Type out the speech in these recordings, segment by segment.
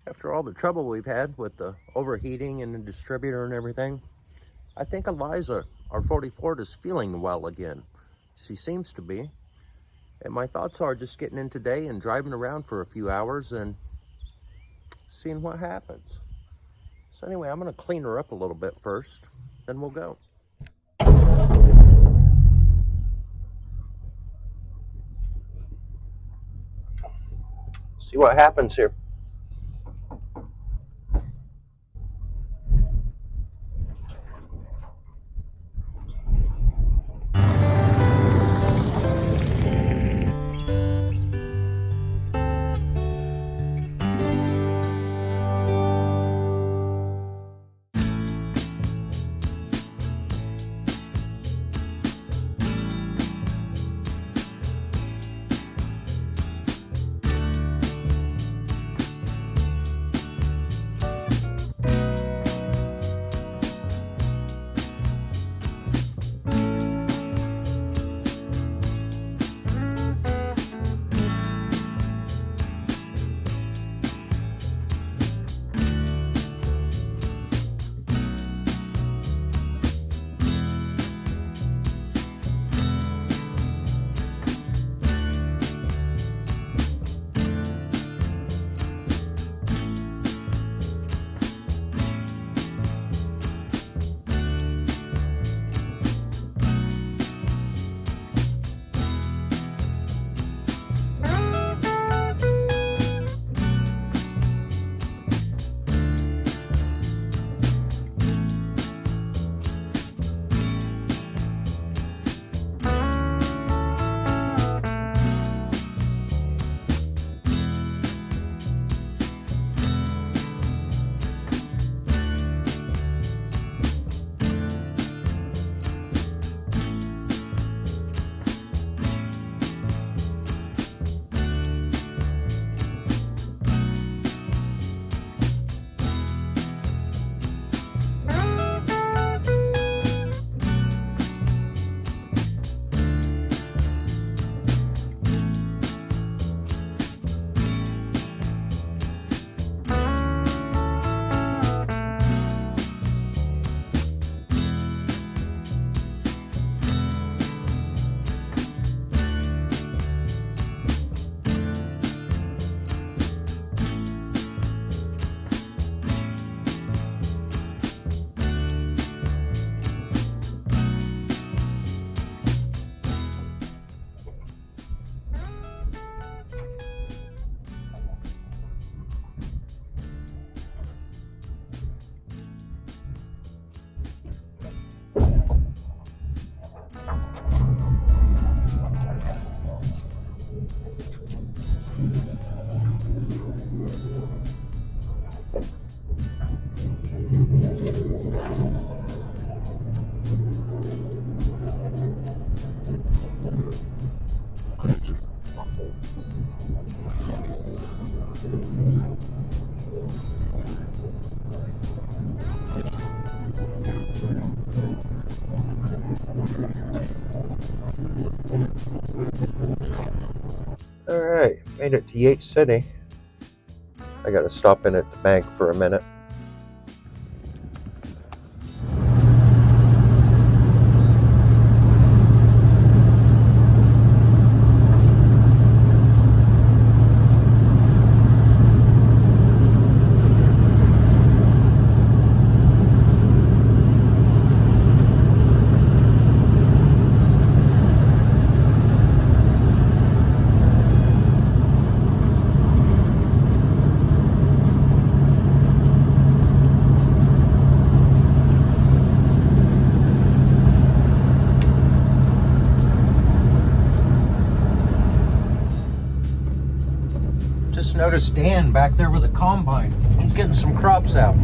After all the trouble we've had with the overheating and the distributor and everything, I think Eliza, our 44, is feeling well again. She seems to be. And my thoughts are just getting in today and driving around for a few hours and seeing what happens. So anyway, I'm going to clean her up a little bit first, then we'll go. See what happens here. All right, made it to Yates City. I gotta stop in at the bank for a minute. Noticed Dan back there with a combine. He's getting some crops out.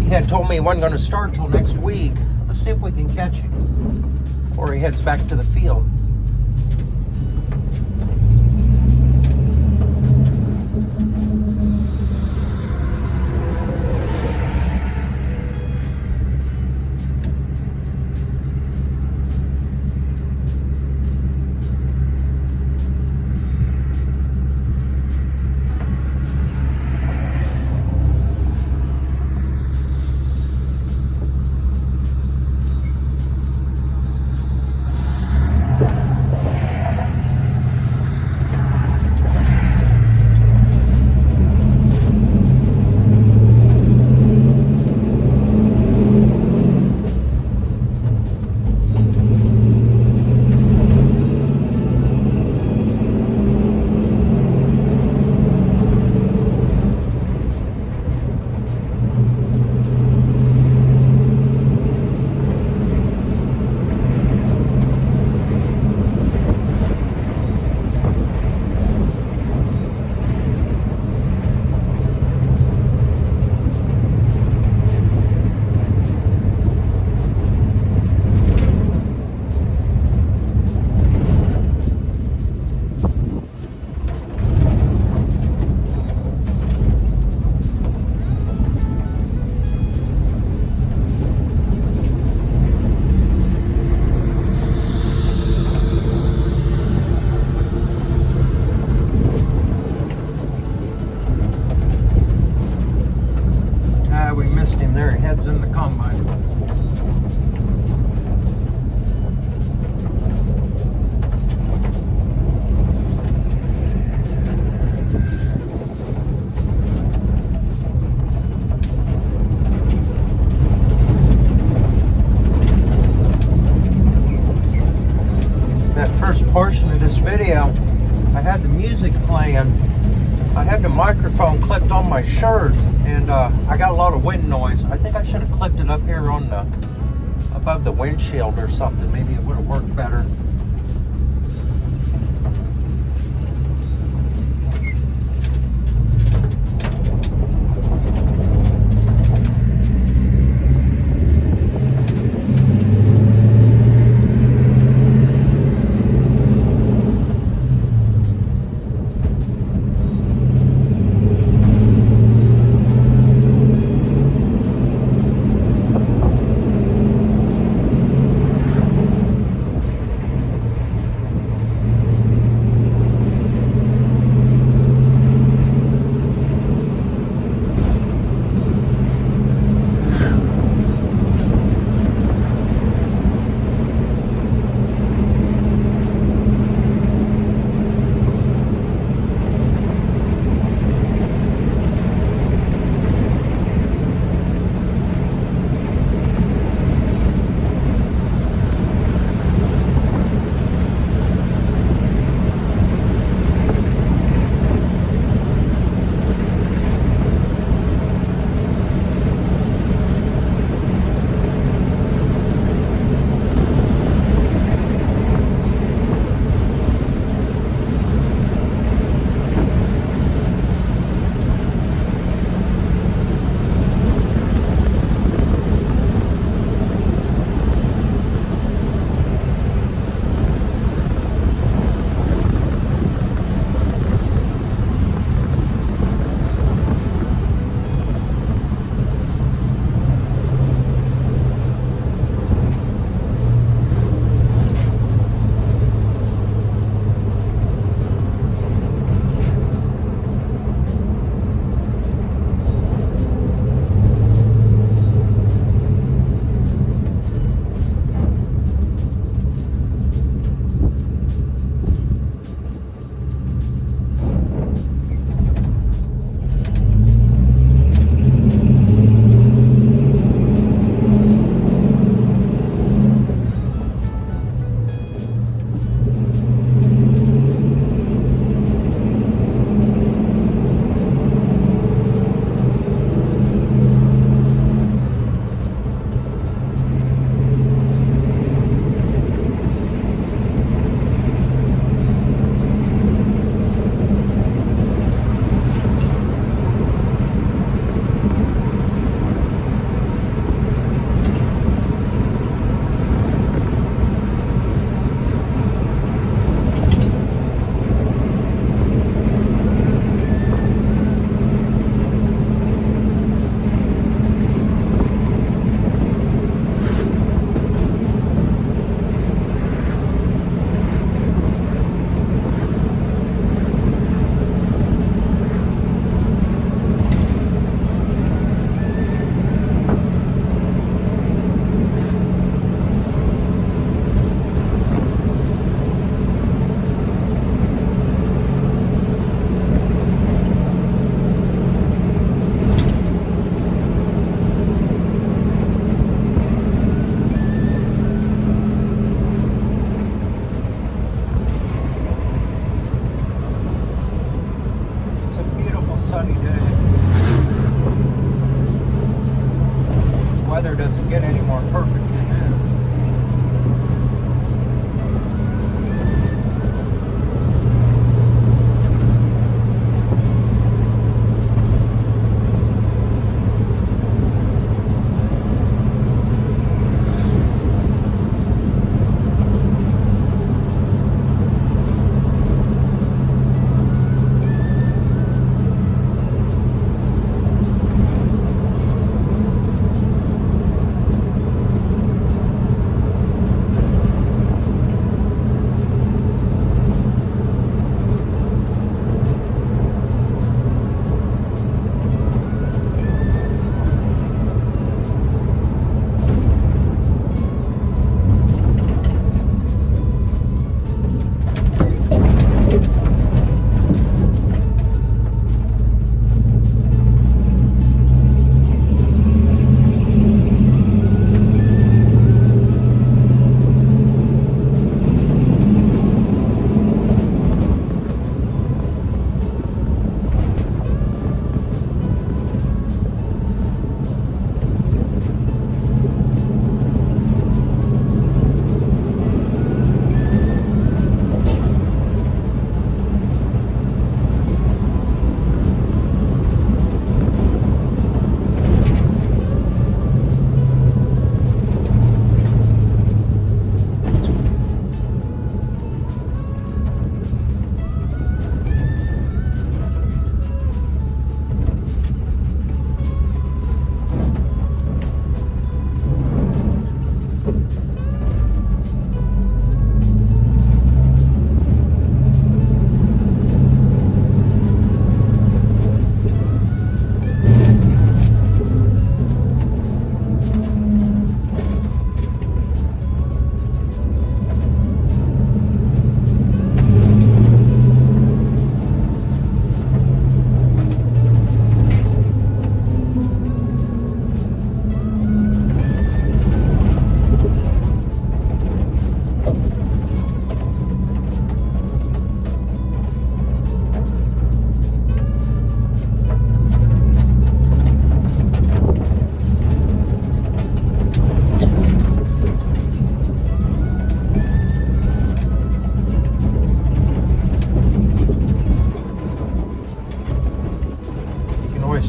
He had told me he wasn't going to start till next week. Let's see if we can catch him before he heads back to the field. this video, I had the music playing. I had the microphone clipped on my shirt, and I got a lot of wind noise. I think I should have clipped it up here on the above the windshield or something. Maybe it would have worked better.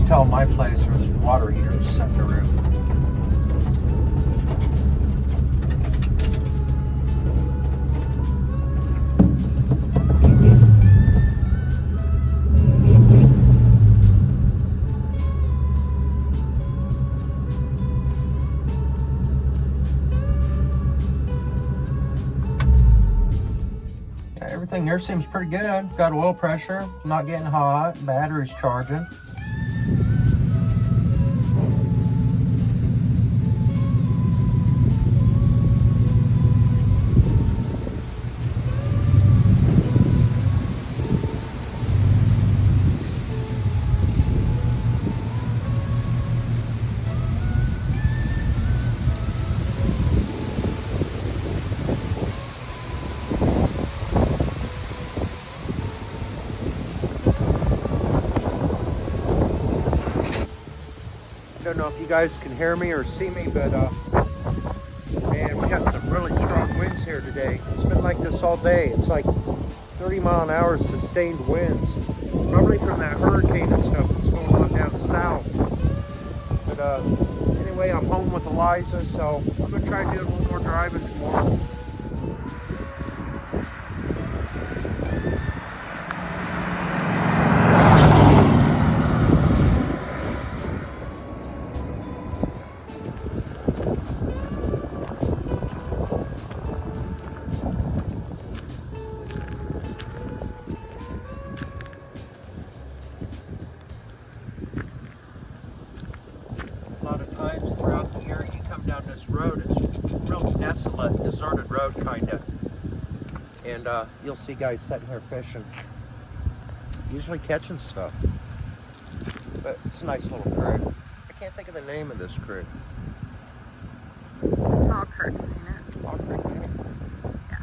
just tell my place there's water heaters set in the roof. Everything there seems pretty good. Got oil pressure, not getting hot, battery's charging. I don't know if you guys can hear me or see me, but man, we got some really strong winds here today. It's been like this all day. It's like 30-mile-an-hour sustained winds, probably from that hurricane and stuff that's going on down south. But anyway, I'm home with Eliza, so I'm gonna try to do a little more driving tomorrow. A lot of times throughout the year you come down this road, it's real desolate, deserted road kind of. And you'll see guys sitting here fishing, usually catching stuff. But it's a nice little creek. I can't think of the name of this creek. It's Hall Creek, ain't it? Hall Creek, ain't it? Yeah.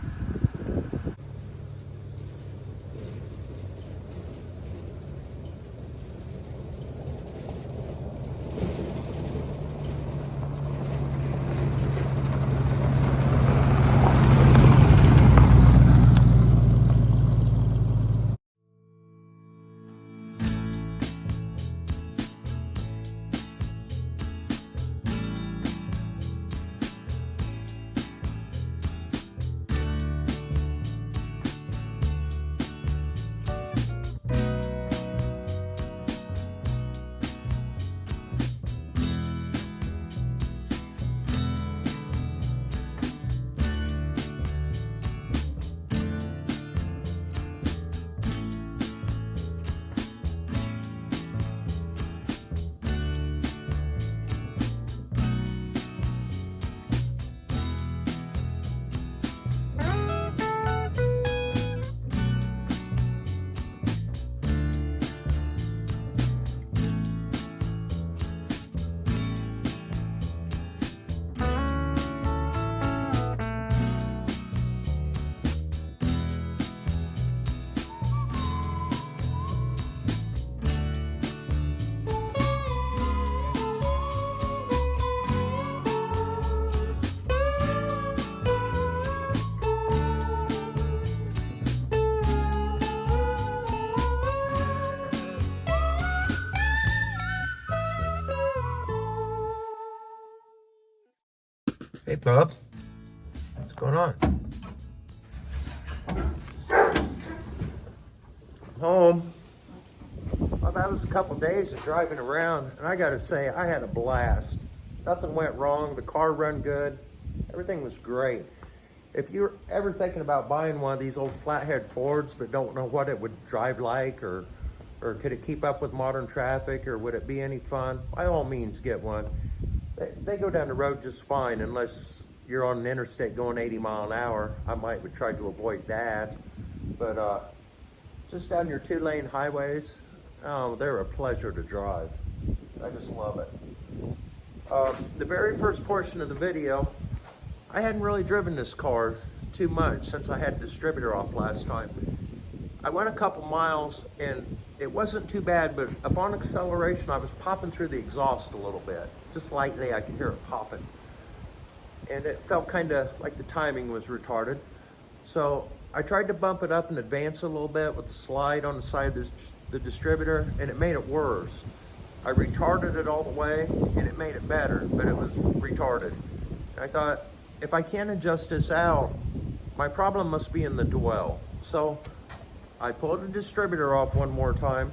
Hey, bub. What's going on? Home. Well, that was a couple days of driving around, and I gotta say, I had a blast. Nothing went wrong. The car run good. Everything was great. If you're ever thinking about buying one of these old flathead Fords but don't know what it would drive like, or could it keep up with modern traffic, or would it be any fun, by all means get one. They go down the road just fine, unless you're on an interstate going 80 miles an hour. I would try to avoid that. But just down your 2-lane highways, oh, they're a pleasure to drive. I just love it. The very first portion of the video, I hadn't really driven this car too much since I had the distributor off last time. I went a couple miles and it wasn't too bad, but upon acceleration, I was popping through the exhaust a little bit. Just lightly, I could hear it popping. And it felt kind of like the timing was retarded. So I tried to bump it up and advance a little bit with the slide on the side of the distributor, and it made it worse. I retarded it all the way and it made it better, but it was retarded. I thought, if I can't adjust this out, my problem must be in the dwell. So I pulled the distributor off one more time.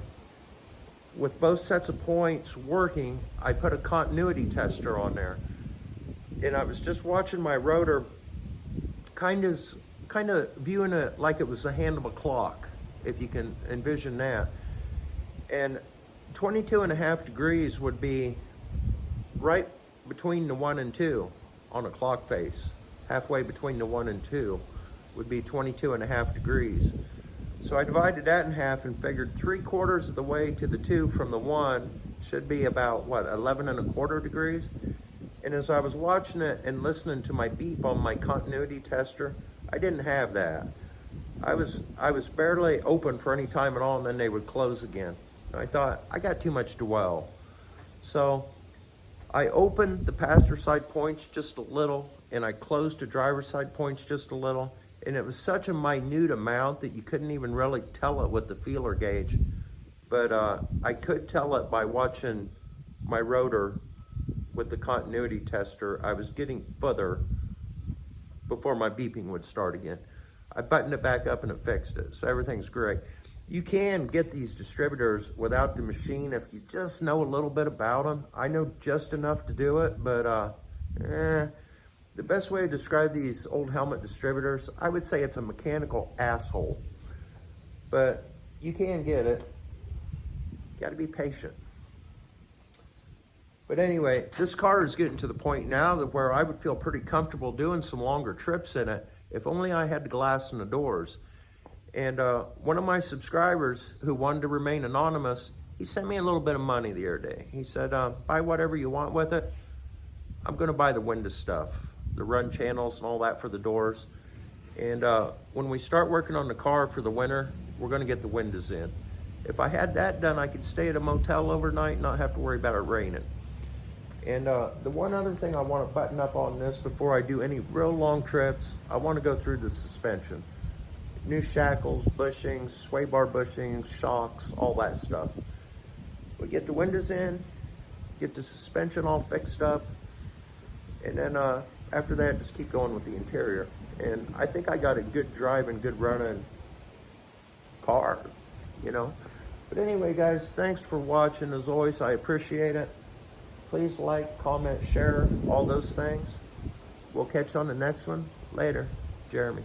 With both sets of points working, I put a continuity tester on there. And I was just watching my rotor, kind of viewing it like it was the hand of a clock, if you can envision that. And 22.5 degrees would be right between the 1 and 2 on a clock face. Halfway between the 1 and 2 would be 22.5 degrees. So I divided that in half and figured 3/4 of the way to the 2 from the 1 should be about, what, 11.25 degrees? And as I was watching it and listening to my beep on my continuity tester, I didn't have that. I was barely open for any time at all, and then they would close again. And I thought, I got too much dwell. So I opened the passenger side points just a little, and I closed the driver's side points just a little. And it was such a minute amount that you couldn't even really tell it with the feeler gauge. But I could tell it by watching my rotor with the continuity tester. I was getting further before my beeping would start again. I buttoned it back up and it fixed it. So everything's great. You can get these distributors without the machine if you just know a little bit about them. I know just enough to do it, but the best way to describe these old helmet distributors, I would say it's a mechanical asshole. But you can get it. You gotta be patient. But anyway, this car is getting to the point now that where I would feel pretty comfortable doing some longer trips in it, if only I had the glass in the doors. And one of my subscribers who wanted to remain anonymous, he sent me a little bit of money the other day. He said, buy whatever you want with it. I'm gonna buy the window stuff, the run channels and all that for the doors. And when we start working on the car for the winter, we're gonna get the windows in. If I had that done, I could stay at a motel overnight and not have to worry about it raining. And the one other thing I want to button up on this before I do any real long trips, I want to go through the suspension. New shackles, bushings, sway bar bushings, shocks, all that stuff. We get the windows in, get the suspension all fixed up, and then after that, just keep going with the interior. And I think I got a good driving, good running car, you know. But anyway, guys, thanks for watching. As always, I appreciate it. Please like, comment, share, all those things. We'll catch you on the next one. Later. Jeremy.